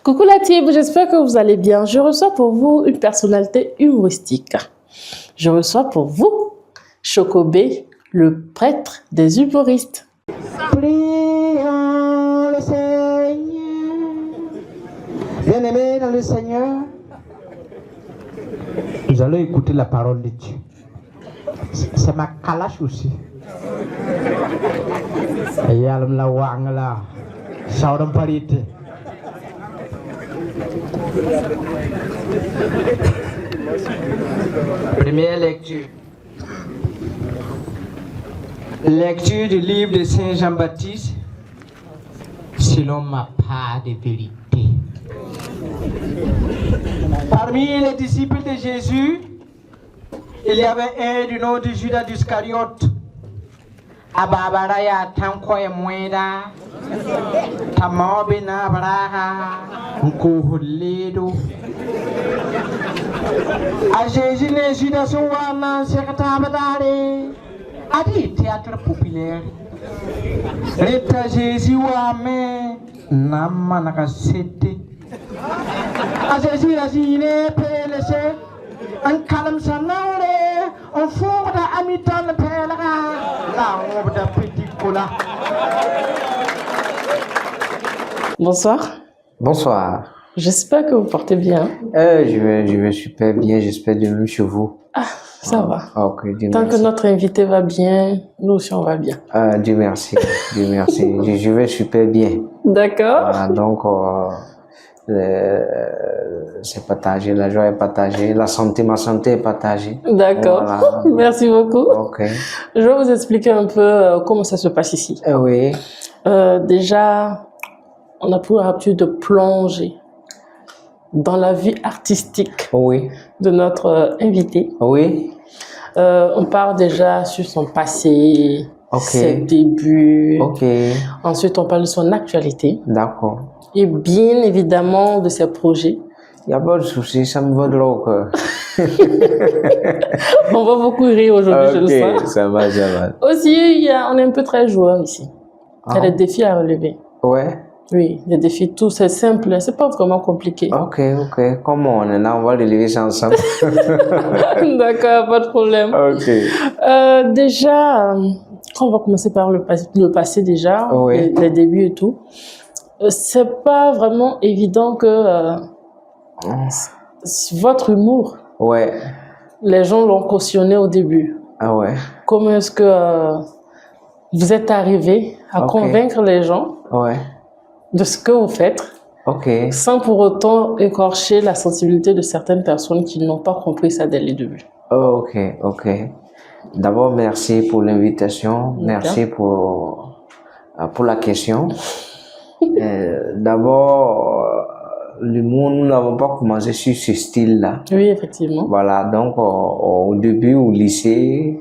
Coucou la team, j'espère que vous allez bien. Je reçois pour vous une personnalité humoristique. Je reçois pour vous Chocobé, le prêtre des humoristes. Prions le Seigneur. Bien-aimés dans le Seigneur, nous allons écouter la parole de Dieu. C'est ma kalash aussi. Yalam la wangla, sauram parite. Première lecture. Lecture du livre de Saint Jean-Baptiste selon ma part de vérité. Parmi les disciples de Jésus, il y avait un du nom de Judas d'Iscariote. Ababaraya tankoye mweda tamobina baraha nkuhulido. A Jésus les Judas wana sekatabadare. Adi théâtre populaire. Reta Jésus wame nama nakasete. A Jésus la zine pelese. Un calme sanare. On fout da amitan pelara. La on da petit cola. Bonsoir. Bonsoir. J'espère que vous portez bien. Je vais super bien, j'espère de même chez vous. Ah, ça va. Ok, Dieu Tant merci. que notre invité va bien, nous aussi on va bien. Dieu merci, Dieu merci. Je vais super bien. D'accord. Voilà, donc, c'est partagé, la joie est partagée, la santé, ma santé est partagée. D'accord. Voilà. Merci beaucoup. Ok. Je vais vous expliquer un peu comment ça se passe ici. Oui, Déjà, on a pour habitude de plonger dans la vie artistique oui, de notre invité. oui. On part déjà sur son passé, Ok. ses débuts. Ok, Ensuite, on parle de son actualité. d'accord. Et bien évidemment de ses projets. Il n'y a pas de souci, ça me va de l'eau au cœur. On va beaucoup rire aujourd'hui, je le Ok, sens. ça va, ça va. Aussi, on est un peu très joueur ici. Il y a Ah. des défis à relever. Ouais. Oui, des défis, tout c'est simple, c'est pas vraiment compliqué. Ok, ok. Comment on est là, on va relever ça ensemble. D'accord, pas de problème. Ok. Déjà, on va commencer par le passé déjà, Oui. les débuts et tout. C'est pas vraiment évident que votre humour, Ouais. les gens l'ont cautionné au début. Ah ouais. Comment est-ce que vous êtes arrivé à Ok. convaincre les gens Ouais. de ce que vous faites, Ok. sans pour autant écorcher la sensibilité de certaines personnes qui n'ont pas compris ça dès les débuts? Oh, ok, ok. D'abord, merci pour l'invitation. Merci pour la question. D'abord, l'humour, nous n'avons pas commencé sur ce style-là. Oui, effectivement. Voilà, donc au début, au lycée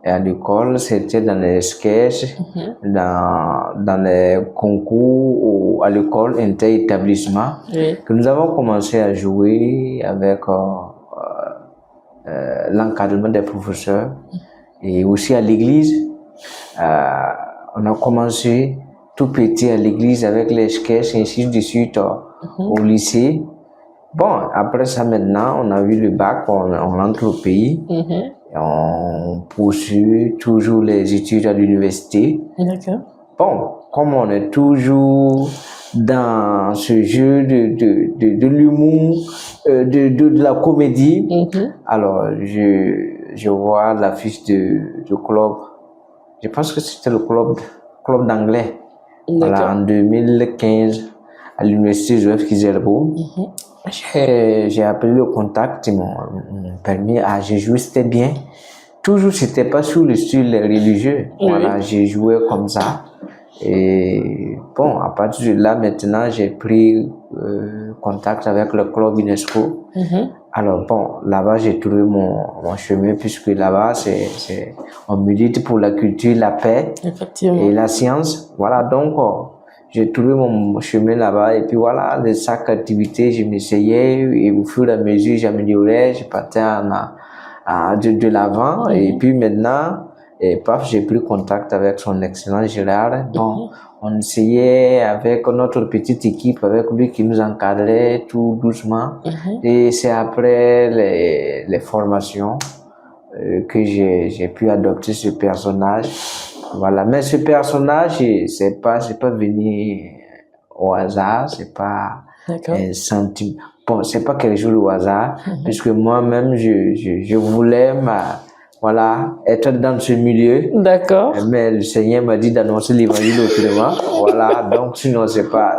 et à l'école, c'était dans les sketchs, dans les concours ou à l'école inter-établissement Oui. que nous avons commencé à jouer avec l'encadrement des professeurs et aussi à l'église. On a commencé tout petit à l'église avec les sketchs et ainsi de suite au lycée. Bon, après ça maintenant, on a eu le bac, on rentre au pays, et on poursuit toujours les études à l'université. D'accord. Bon, comme on est toujours dans ce jeu de l'humour, de la comédie, alors je vois l'affiche du club, je pense que c'était le club d'anglais, voilà, en 2015 à l'université Joseph Kizerbo. J'ai appelé le contact, ils m'ont permis à j'ai joué, c'était bien. Toujours, c'était pas sous le style religieux. Voilà, j'ai joué comme ça. Et bon, à partir de là, maintenant, j'ai pris contact avec le club UNESCO. Alors bon, là-bas, j'ai trouvé mon chemin, puisque là-bas, on milite pour la culture, la paix et la science. Voilà, donc, j'ai trouvé mon chemin là-bas. Et puis voilà, de chaque activité, je m'essayais et au fur et à mesure, j'améliorais, je partais de l'avant. Et puis maintenant, Et paf, j'ai pris contact avec son excellent Gérard. Donc, on essayait avec notre petite équipe, avec lui qui nous encadrait tout doucement. Et c'est après les formations que j'ai pu adopter ce personnage. Voilà. Mais ce personnage, c'est pas venu au hasard, c'est pas un sentiment. Bon, c'est pas quelque chose au hasard, puisque moi-même, je voulais voilà, être dans ce milieu. D'accord. Mais le Seigneur m'a dit d'annoncer l'évangile autrement. Voilà, donc sinon c'est pas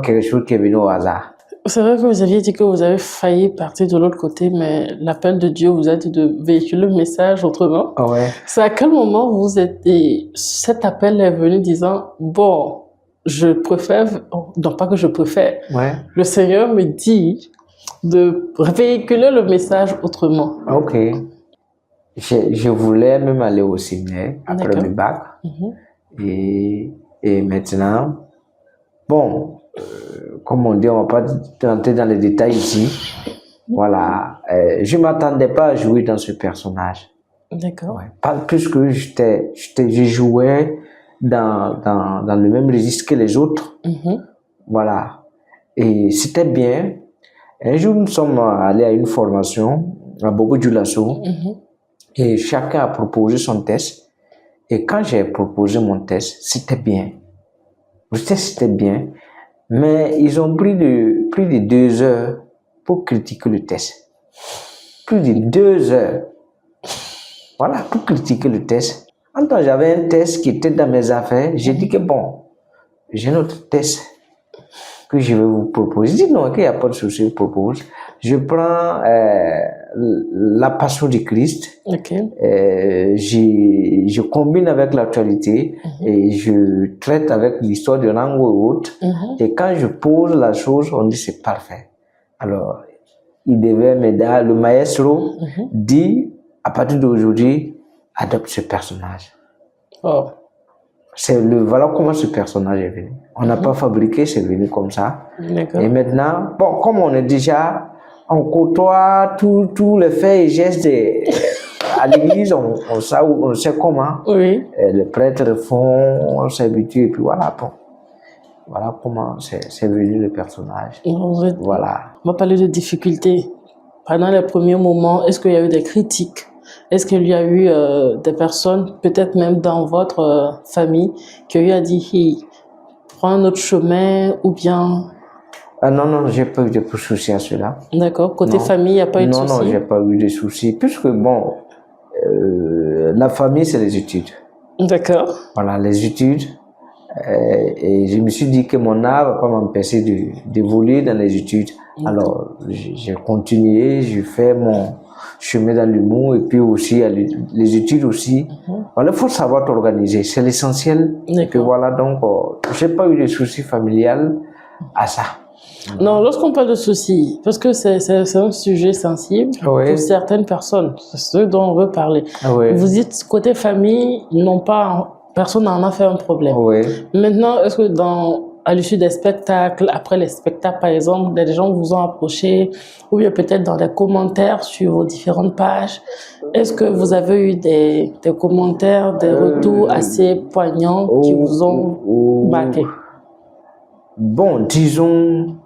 quelque chose qui est venu au hasard. C'est vrai que vous aviez dit que vous avez failli partir de l'autre côté, mais l'appel de Dieu vous a dit de véhiculer le message autrement. Ouais. C'est à quel moment cet appel est venu disant, bon, je préfère, non pas que je préfère, le Seigneur me dit de véhiculer le message autrement. Ok. Je voulais même aller au séminaire après le bac. Et maintenant, bon, comme on dit, on ne va pas entrer dans les détails ici. Voilà. Je ne m'attendais pas à jouer dans ce personnage. D'accord. Ouais. Pas plus que je jouais dans le même registre que les autres. Voilà. Et c'était bien. Un jour, nous sommes allés à une formation à Bobo-Dioulasso. Et chacun a proposé son test. Et quand j'ai proposé mon test, c'était bien. Le test, c'était bien. Mais ils ont pris plus de 2 heures pour critiquer le test. Plus de 2 heures. Voilà, pour critiquer le test. En temps, j'avais un test qui était dans mes affaires. J'ai dit que bon, j'ai un autre test que je vais vous proposer. Je dis non, qu'il n'y a pas de souci, je propose. Je prends la passion du Christ. Je combine avec l'actualité et je traite avec l'histoire de langue ou autre. Et quand je pose la chose, on dit c'est parfait. Alors, il devait m'aider. Le maestro dit, à partir d'aujourd'hui, adopte ce personnage. Oh. Voilà comment ce personnage est venu. On n'a pas fabriqué, c'est venu comme ça. Et maintenant, bon, comme on est déjà, on côtoie tous les faits et gestes à l'église, on sait comment. Oui. Les prêtres font, on s'habitue, et puis voilà, bon. Voilà comment c'est venu le personnage. Voilà. On va parler de difficultés. Pendant les premiers moments, est-ce qu'il y a eu des critiques? Est-ce qu'il y a eu des personnes, peut-être même dans votre famille, qui ont eu à dire hey, prends un autre chemin ou bien... Non, j'ai pas eu de soucis à cela. D'accord. Côté famille, il n'y a pas eu de soucis? Non, j'ai pas eu de soucis. Puisque bon, la famille, c'est les études. D'accord. Voilà, les études. Et je me suis dit que mon art ne va pas m'empêcher d'évoluer dans les études. Alors, j'ai continué, j'ai fait mon chemin dans l'humour et puis aussi les études aussi. Voilà, il faut savoir t'organiser, c'est l'essentiel. Et puis voilà, donc, j'ai pas eu de soucis familial à ça. Non, lorsqu'on parle de soucis, parce que c'est un sujet sensible pour certaines personnes, c'est ce dont on veut parler. Vous dites, côté famille, personne n'en a fait un problème. Maintenant, est-ce que à l'issue des spectacles, après les spectacles par exemple, des gens vous ont approché, ou bien peut-être dans les commentaires sur vos différentes pages, est-ce que vous avez eu des commentaires, des retours assez poignants qui vous ont marqué? Bon, disons,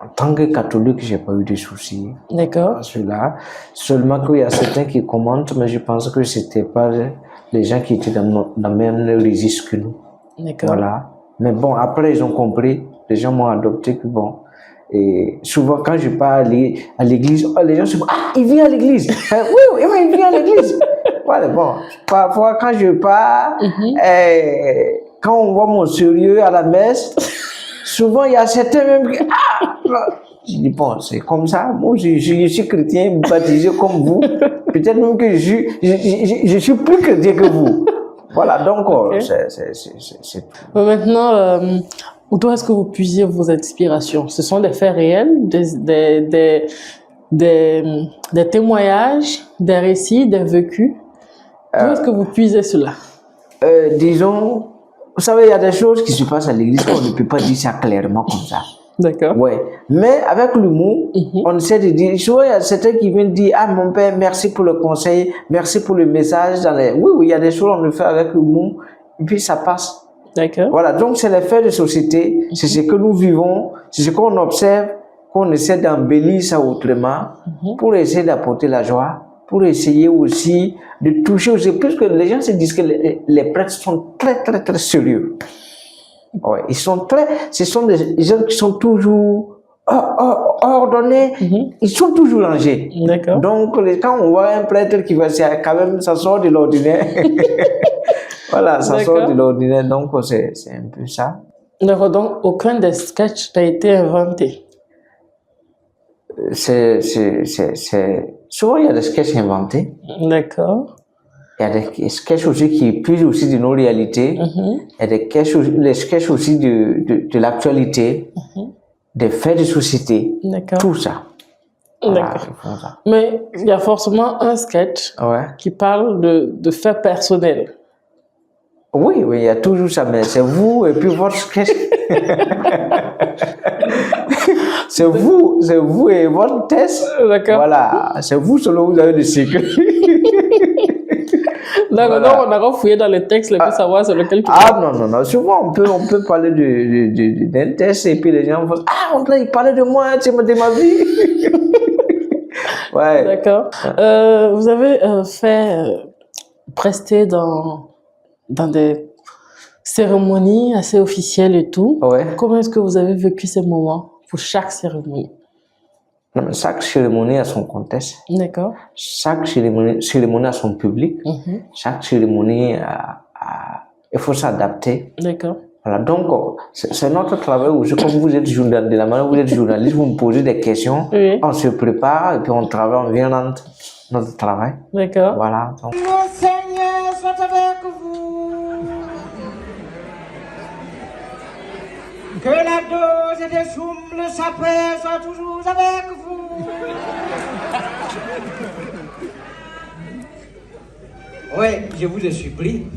en tant que catholique, j'ai pas eu de soucis. D'accord. À cela. Seulement qu'il y a certains qui commentent, mais je pense que c'était pas les gens qui étaient dans le même registre que nous. D'accord. Voilà. Mais bon, après, ils ont compris. Les gens m'ont adopté que bon. Et souvent, quand je pars à l'église, les gens se disent, ah, il vient à l'église. Oui, il vient à l'église. Voilà, bon. Parfois, quand je pars, quand on voit mon sérieux à la messe, souvent, il y a certains même qui, je dis, bon, c'est comme ça. Moi, je suis chrétien, baptisé comme vous. Peut-être même que je suis plus chrétien que vous. Voilà, donc, c'est tout. Maintenant, d'où est-ce que vous puisez vos inspirations? Ce sont des faits réels, des témoignages, des récits, des vécus? D'où est-ce que vous puisez cela? Disons, vous savez, il y a des choses qui se passent à l'église qu'on ne peut pas dire ça clairement comme ça. D'accord. Ouais. Mais avec l'humour, on essaie de dire, souvent il y a certains qui viennent dire, ah mon père, merci pour le conseil, merci pour le message. Oui, il y a des choses on le fait avec l'humour, et puis ça passe. D'accord. Voilà, donc c'est les faits de société, c'est ce que nous vivons, c'est ce qu'on observe, qu'on essaie d'embellir ça autrement, pour essayer d'apporter la joie, pour essayer aussi de toucher aussi, puisque les gens se disent que les prêtres sont très, très, très sérieux. Ouais, ce sont des gens qui sont toujours ordonnés, ils sont toujours rangés. D'accord. Donc, quand on voit un prêtre qui va, quand même, ça sort de l'ordinaire. Voilà, ça sort de l'ordinaire, donc c'est un peu ça. D'accord, donc aucun des sketchs n'a été inventé. Souvent, il y a des sketchs inventés. D'accord. Il y a des sketchs aussi qui puisent aussi de nos réalités. Il y a des sketchs aussi de l'actualité, des faits de société. D'accord. Tout ça. D'accord. Voilà, mais il y a forcément un sketch qui parle de faits personnels. Oui, il y a toujours ça, mais c'est vous et puis votre sketch. c'est vous et votre test. D'accord. Voilà, c'est vous selon vous avez le secret. D'accord, donc on a refouillé dans les textes pour savoir sur lequel tu parles. Non. Souvent, on peut parler d'un test et puis les gens vont il parlait de moi, c'est de ma vie. Ouais. D'accord. Vous avez presté dans des cérémonies assez officielles et tout. Ouais. Comment est-ce que vous avez vécu ces moments pour chaque cérémonie? Non, mais chaque cérémonie a son contexte. D'accord. Chaque cérémonie a son public. Chaque cérémonie il faut s'adapter. D'accord. Voilà, donc c'est notre travail aussi. Comme vous êtes journaliste, de la manière où vous êtes journaliste, vous me posez des questions, on se prépare et puis on travaille, on vient dans notre travail. D'accord. Voilà. Donc. Le Seigneur soit avec vous. Que la dose des choums, le sapin soit toujours avec vous. Oui, je vous ai supplie.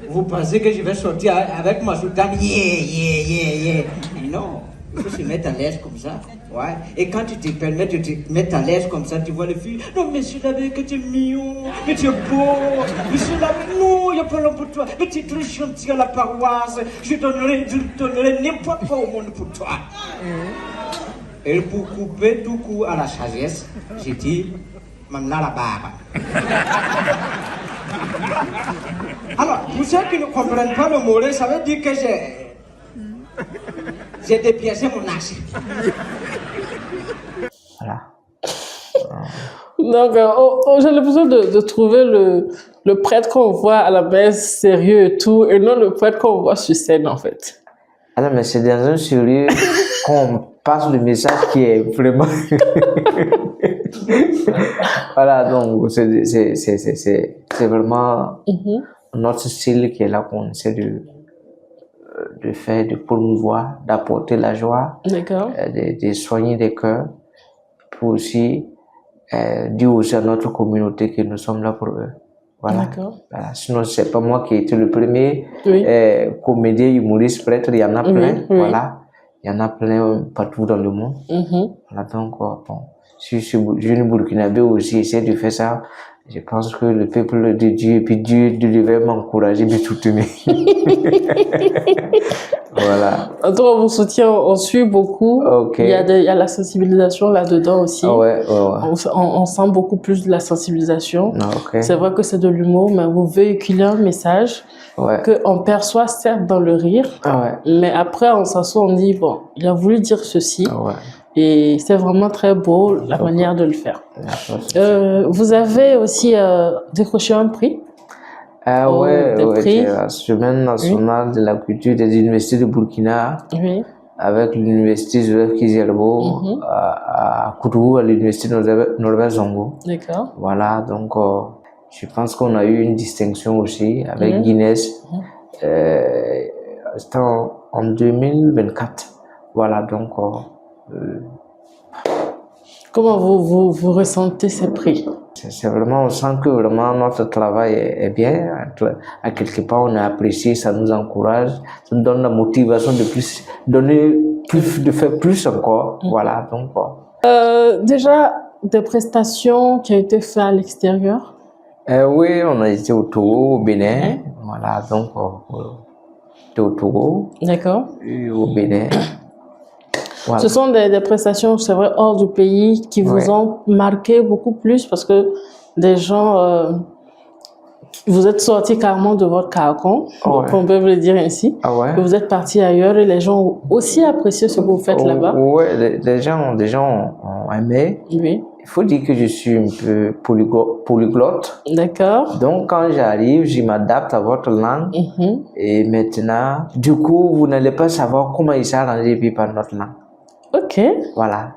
Vous pensez que je vais sortir avec ma soutane? Yeah. Non, il faut se mettre à l'aise comme ça. Ouais. Et quand tu te permets de te mettre à l'aise comme ça, tu vois les filles. Non, monsieur David, que tu es mignon, que tu es beau. Monsieur David, non, il n'y a pas l'homme pour toi. Mais tu es très gentil à la paroisse. Je donnerai n'importe quoi au monde pour toi. Et pour couper tout coup à la sagesse, j'ai dit, maintenant la barbe. Alors, pour ceux qui ne comprennent pas le mot, ça veut dire que j'ai dépiécé mon axe. Voilà. Donc, j'ai l'impression de trouver le prêtre qu'on voit à la messe sérieux et tout, et non le prêtre qu'on voit sur scène, en fait. Alors, mais c'est dans un sérieux qu'on passe le message qui est vraiment... Voilà, donc c'est vraiment notre style qui est là qu'on essaie de faire, de promouvoir, d'apporter la joie, de soigner des cœurs, pour aussi dire aussi à notre communauté que nous sommes là pour eux. Voilà. Voilà. Sinon, c'est pas moi qui ai été le premier comédien, humoriste, prêtre, il y en a plein. Voilà. Il y en a plein partout dans le monde. Voilà, donc, bon. Si je suis jeune burkinabé aussi, essaie de faire ça. Je pense que le peuple de Dieu, et puis Dieu devait m'encourager, me soutenir. Voilà. En tout cas, on vous soutient, on suit beaucoup. Il y a la sensibilisation là-dedans aussi. On sent beaucoup plus de la sensibilisation. C'est vrai que c'est de l'humour, mais vous véhiculez un message qu'on perçoit certes dans le rire, mais après on s'assoit, on dit, bon, il a voulu dire ceci. Et c'est vraiment très beau la manière de le faire. Vous avez aussi décroché un prix. C'est la Semaine nationale de la culture des universités de Burkina. Avec l'université Joseph Kizerbo à Kourou, à l'université Norbert Zongo. D'accord. Voilà, donc je pense qu'on a eu une distinction aussi avec Guinness. C'était en 2024. Voilà, donc... Comment vous ressentez ces prix? C'est vraiment, on sent que vraiment notre travail est bien. À quelque part, on est apprécié, ça nous encourage, ça nous donne la motivation de plus donner de faire plus encore. Voilà, donc. Déjà, des prestations qui ont été faites à l'extérieur? Oui, on a été au Togo, au Bénin. Voilà, donc, au Togo. D'accord. Et au Bénin. Voilà. Ce sont des prestations, c'est vrai, hors du pays qui vous ont marqué beaucoup plus parce que des gens, vous êtes sortis carrément de votre carcan, on peut le dire ainsi. Que vous êtes partis ailleurs et les gens ont aussi apprécié ce que vous faites là-bas. Oui, les gens ont aimé. Oui. Il faut dire que je suis un peu polyglotte. D'accord. Donc, quand j'arrive, je m'adapte à votre langue. Et maintenant, du coup, vous n'allez pas savoir comment ils s'arrangent par notre langue. Ok. Voilà.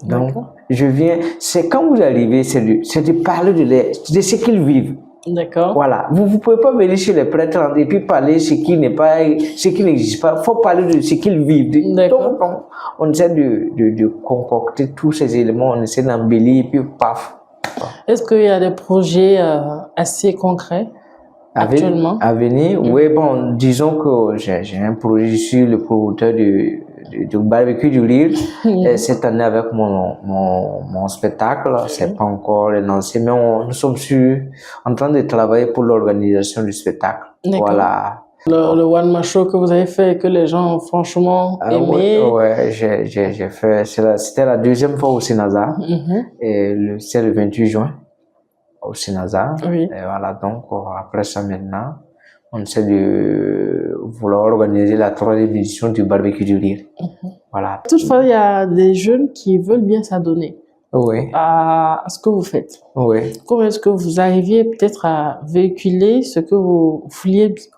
Donc, je viens. C'est quand vous arrivez, c'est de parler de ce qu'ils vivent. D'accord. Voilà. Vous ne pouvez pas venir chez les prêtres et puis parler ce qui n'existe pas. Il faut parler de ce qu'ils vivent. D'accord. Donc, on essaie de concocter tous ces éléments, on essaie d'embellir et puis paf. Est-ce qu'il y a des projets assez concrets actuellement? À venir, oui, bon, disons que j'ai un projet, je suis le promoteur du barbecue du rire. Et cette année avec mon spectacle, c'est pas encore lancé, mais nous sommes en train de travailler pour l'organisation du spectacle. Voilà. Le One Man Show que vous avez fait et que les gens ont franchement aimé. Oui, j'ai fait, c'était la deuxième fois au Sénazar. Et c'est le 28 juin au Sénazar. Oui. Et voilà, donc après ça maintenant, on essaie de vouloir organiser la 3e édition du barbecue du rire. Voilà. Toutefois, il y a des jeunes qui veulent bien s'adonner à ce que vous faites. Oui. Comment est-ce que vous arriviez peut-être à véhiculer ce que vous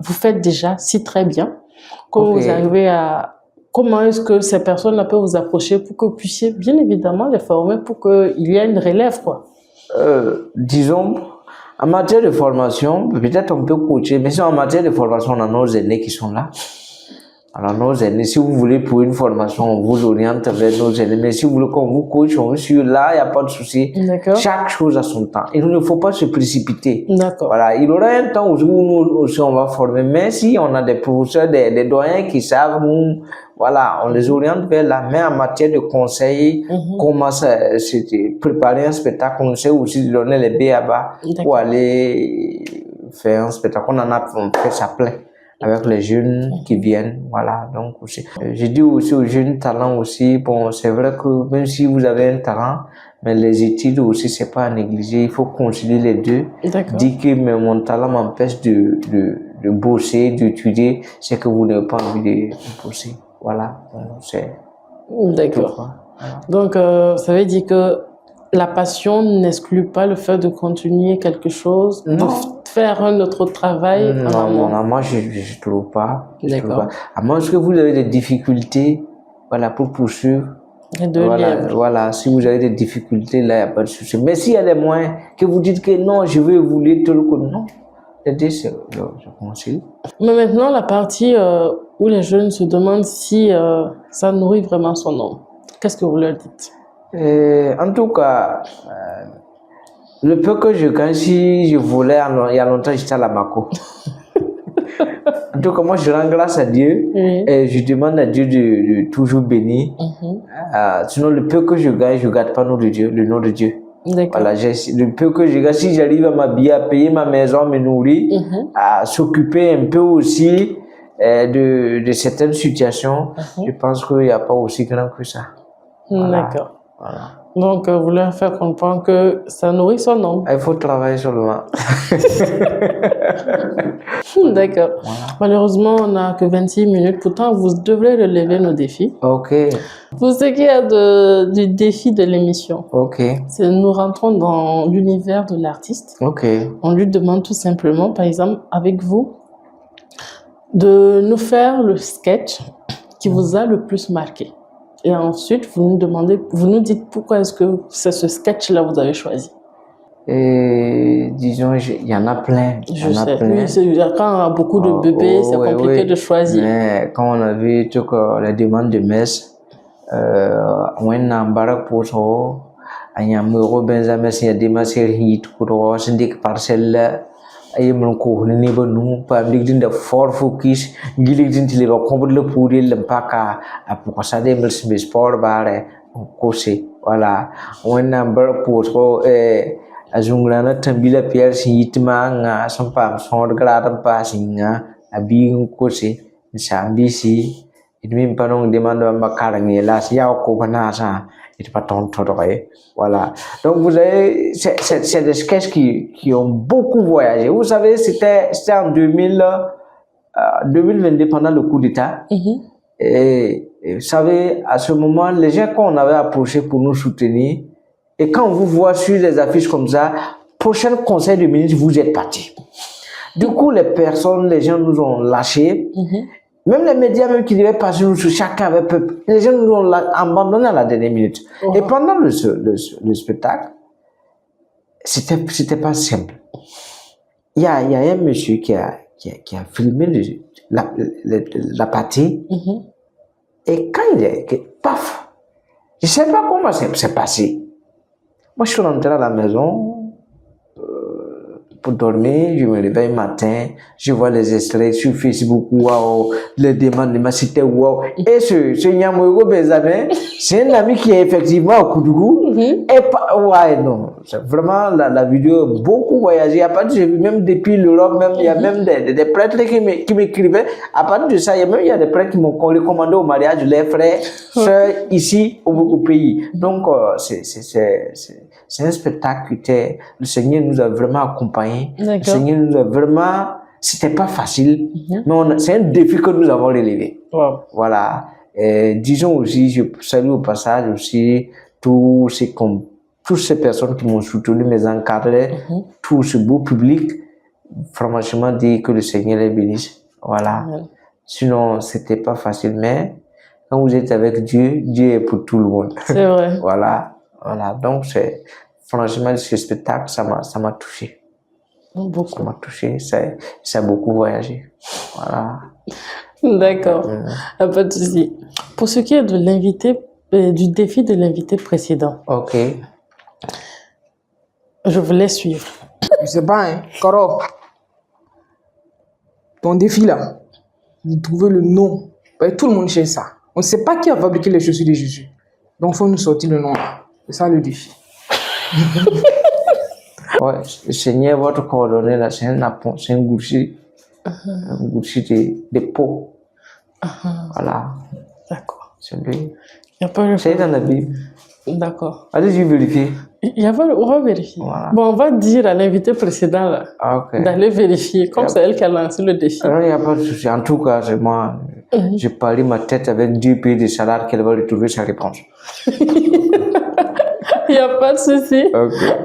faites déjà si très bien? Comment vous arrivez à... Comment est-ce que ces personnes peuvent vous approcher pour que vous puissiez bien évidemment les former pour qu'il y ait une relève, quoi? Disons, en matière de formation, peut-être on peut coacher, mais en matière de formation, on a nos aînés qui sont là. Alors, nos aînés, si vous voulez pour une formation, on vous oriente vers nos aînés. Mais si vous voulez qu'on vous coach, on est là, il n'y a pas de souci. Chaque chose a son temps. Il ne faut pas se précipiter. Voilà. Il y aura un temps où nous aussi on va former. Mais si on a des professeurs, des doyens qui savent, voilà, on les oriente vers là. Mais en matière de conseils, comment préparer un spectacle, on sait aussi donner les B.A.B.A. pour aller faire un spectacle. On fait ça plein avec les jeunes qui viennent, voilà. Donc aussi, je dis aussi aux jeunes talents aussi, bon, c'est vrai que même si vous avez un talent, mais les études aussi c'est pas à négliger, il faut concilier les deux. Dire que mais mon talent m'empêche de bosser, d'étudier, c'est que vous n'avez pas envie de bosser, voilà. C'est d'accord. Voilà. Donc ça veut dire que la passion n'exclut pas le fait de continuer quelque chose, de faire un autre travail. Non, moi je ne trouve pas. D'accord. À moins que vous avez des difficultés, voilà, pour poursuivre. Voilà, si vous avez des difficultés, là, il n'y a pas de souci. Mais s'il y a des moyens que vous dites que non, je veux évoluer, tout le coup, non. Je conseille. Mais maintenant, la partie où les jeunes se demandent si ça nourrit vraiment son homme, qu'est-ce que vous leur dites? En tout cas, le peu que je gagne, si je voulais, il y a longtemps, j'étais à la Mako. En tout cas, moi, je rends grâce à Dieu et je demande à Dieu de toujours bénir. Sinon, le peu que je gagne, je ne garde pas le nom de Dieu. Voilà, le peu que je gagne, si j'arrive à m'habiller, à payer ma maison, à me nourrir, à s'occuper un peu aussi de certaines situations, je pense qu'il n'y a pas aussi grand que ça. Voilà. D'accord. Voilà. Donc, vous leur faire comprendre que ça nourrit son homme. Il faut travailler seulement. D'accord. Voilà. Malheureusement, on n'a que 26 minutes. Pourtant, vous devrez relever nos défis. Ok. Pour ce qui est du défi de l'émission, nous rentrons dans l'univers de l'artiste. On lui demande tout simplement, par exemple, avec vous, de nous faire le sketch qui vous a le plus marqué. Et ensuite, vous nous dites pourquoi est-ce que c'est ce sketch-là que vous avez choisi. Et disons, il y en a plein. Je sais. Oui, quand on a beaucoup de bébés, c'est compliqué de choisir. Mais quand on a vu les demandes de messe, on a embarqué pour ça. On a mis Benjamin, il y a des masses hit pour des parcelles. aye mon ko ne ba nu pa ligdin de fort focus giligdin tile ba ko le pourri le paka pour ça de mel sport bare ko se voilà on a bar pour azungrana tambila pier sitma nga sampa son grada pa singa abi ko se sambisi idmi panong demande makarang la sia ko banasa et pas tant voilà donc vous avez c'est des sketchs qui ont beaucoup voyagé. Vous savez c'était en 2022 pendant le coup d'état et vous savez à ce moment les gens qu'on avait approché pour nous soutenir et quand on vous voit sur des affiches comme ça prochain conseil de ministre vous êtes partis. Du coup les gens nous ont lâchés. Même les médias même qui devaient passer sur chacun avait peur. Les gens nous ont abandonné à la dernière minute. Et pendant le spectacle, c'était pas simple. Il y a un monsieur qui a filmé la partie. Et quand il est, paf, je sais pas comment c'est passé. Moi, je suis rentré à la maison pour dormir, je me réveille matin, je vois les extraits sur Facebook, waouh, les demandes de ma cité, waouh. Et ce Nyamogo Benjamin, c'est un ami qui est effectivement au Koudougou. Et ouais, non, c'est vraiment la vidéo a beaucoup voyagé. À partir j'ai vu même depuis l'Europe, même il y a même des prêtres qui m'écrivaient. À partir de ça, il y a des prêtres qui m'ont recommandé au mariage les frères, sœurs ici au pays. Donc c'est un spectacle que le Seigneur nous a vraiment accompagnés. Le Seigneur nous a vraiment, c'était pas facile, mais c'est un défi que nous avons relevé. Voilà. Et disons aussi, je salue au passage aussi toutes ces personnes qui m'ont soutenu, mes encadrés, tout ce beau public. Franchement, dire que le Seigneur les bénisse. Voilà. Sinon, c'était pas facile, mais quand vous êtes avec Dieu, Dieu est pour tout le monde. C'est vrai. Voilà. Donc, franchement, ce spectacle, ça m'a touché. Beaucoup. Ça m'a touché, ça a beaucoup voyagé. Voilà. D'accord. Pas de souci. Pour ce qui est de l'invité, du défi de l'invité précédent. Ok. Je voulais suivre. Je sais pas, hein, Koro. Ton défi là, vous trouvez le nom. Tout le monde cherche ça. On ne sait pas qui a fabriqué les chaussures de Jésus. Donc, il faut nous sortir le nom là. C'est ça le défi. Ouais, le Seigneur, votre coordonnée là, c'est un napon, c'est un goussi. Un goussi de peau. Voilà. D'accord. C'est lui. C'est dans la Bible. D'accord. Allez-y vérifier. On va vérifier. Voilà. Bon, on va dire à l'invité précédent là, d'aller vérifier, comme c'est elle qui a lancé le défi. Il n'y a pas de souci. En tout cas, c'est moi. J'ai parlé ma tête avec 10 pays de salade qu'elle va retrouver sa réponse. Il n'y a pas de souci.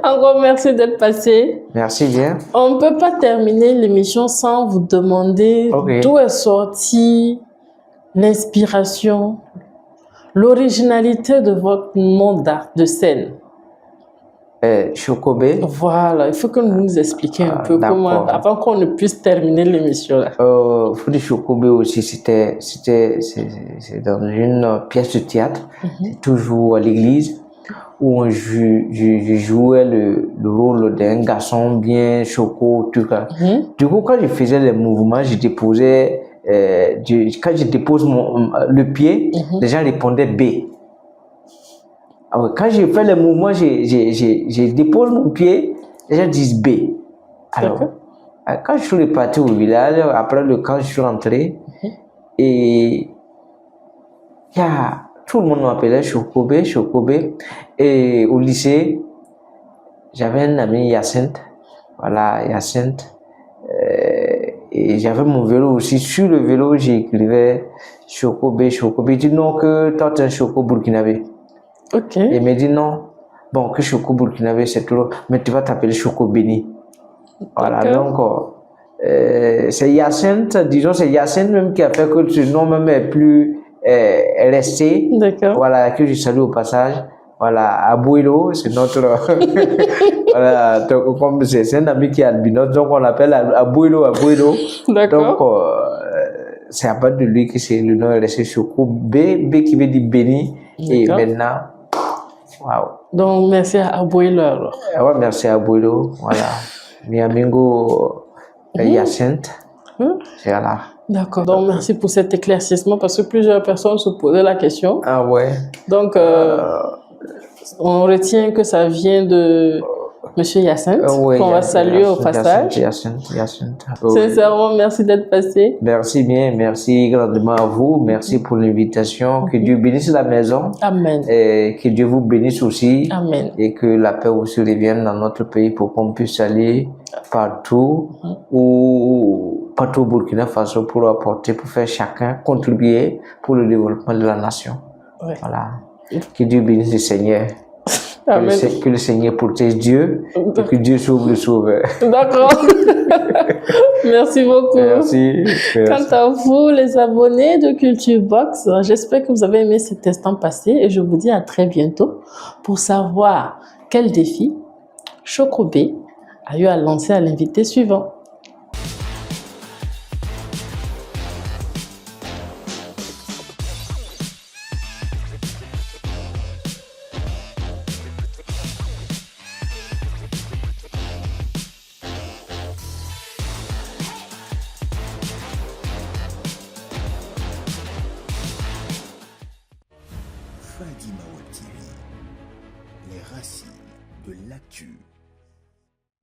Encore merci d'être passé. Merci bien. On ne peut pas terminer l'émission sans vous demander d'où est sortie l'inspiration, l'originalité de votre nom d'art de scène. Chocobe. Voilà, il faut que vous nous expliquiez un peu comment, avant qu'on ne puisse terminer l'émission. Faut dire Chocobe aussi, c'est dans une pièce de théâtre, toujours à l'église, où je jouais le rôle d'un garçon bien choco, tout ça. Du coup, quand je faisais les mouvements, je déposais, quand je dépose le pied, les gens répondaient B. Alors, quand je fais les mouvements, je dépose mon pied, les gens disent B. Alors, quand je suis reparti au village, après le camp, je suis rentré, et tout le monde m'appelait Chocobe. Et au lycée, j'avais un ami, Hyacinthe. Voilà, Hyacinthe. Et j'avais mon vélo aussi. Sur le vélo, j'écrivais Chocobe. Il dit non, que toi, tu es un Choco burkinabé. Et il me dit non. Bon, que Choco burkinabé, c'est trop. Mais tu vas t'appeler Choco Béni. Voilà, donc, c'est Hyacinthe, disons, c'est Hyacinthe même qui a fait que ce nom même est plus resté. Voilà, que je salue au passage. Voilà, Abouilo, c'est notre. Voilà, comme c'est un ami qui est albinos, donc on l'appelle Abouilo. Donc, c'est à part de lui que c'est le nom est resté Choco. B qui veut dire béni. Et maintenant, waouh. Donc, merci à Abouilo alors. Ouais, merci à Abouilo. Voilà. Mi amigo Hyacinthe. Voilà. D'accord. Donc, merci pour cet éclaircissement parce que plusieurs personnes se posaient la question. Ah ouais. Donc, on retient que ça vient de Monsieur Hyacinthe, qu'on va saluer au passage. Hyacinthe. Sincèrement, merci d'être passé. Merci bien, merci grandement à vous. Merci pour l'invitation. Que Dieu bénisse la maison. Amen. Et que Dieu vous bénisse aussi. Amen. Et que la paix aussi revienne dans notre pays pour qu'on puisse aller partout partout au Burkina Faso pour apporter, pour faire chacun contribuer pour le développement de la nation. Ouais. Voilà. Que Dieu bénisse le Seigneur. Que le Seigneur protège Dieu et que Dieu sauve le sauveur. D'accord. Merci beaucoup. Merci. Quant à vous, les abonnés de Culture Box, j'espère que vous avez aimé cet instant passé et je vous dis à très bientôt pour savoir quel défi Chocobé a eu à lancer à l'invité suivant. Fadi Mawa TV, les racines de l'actu.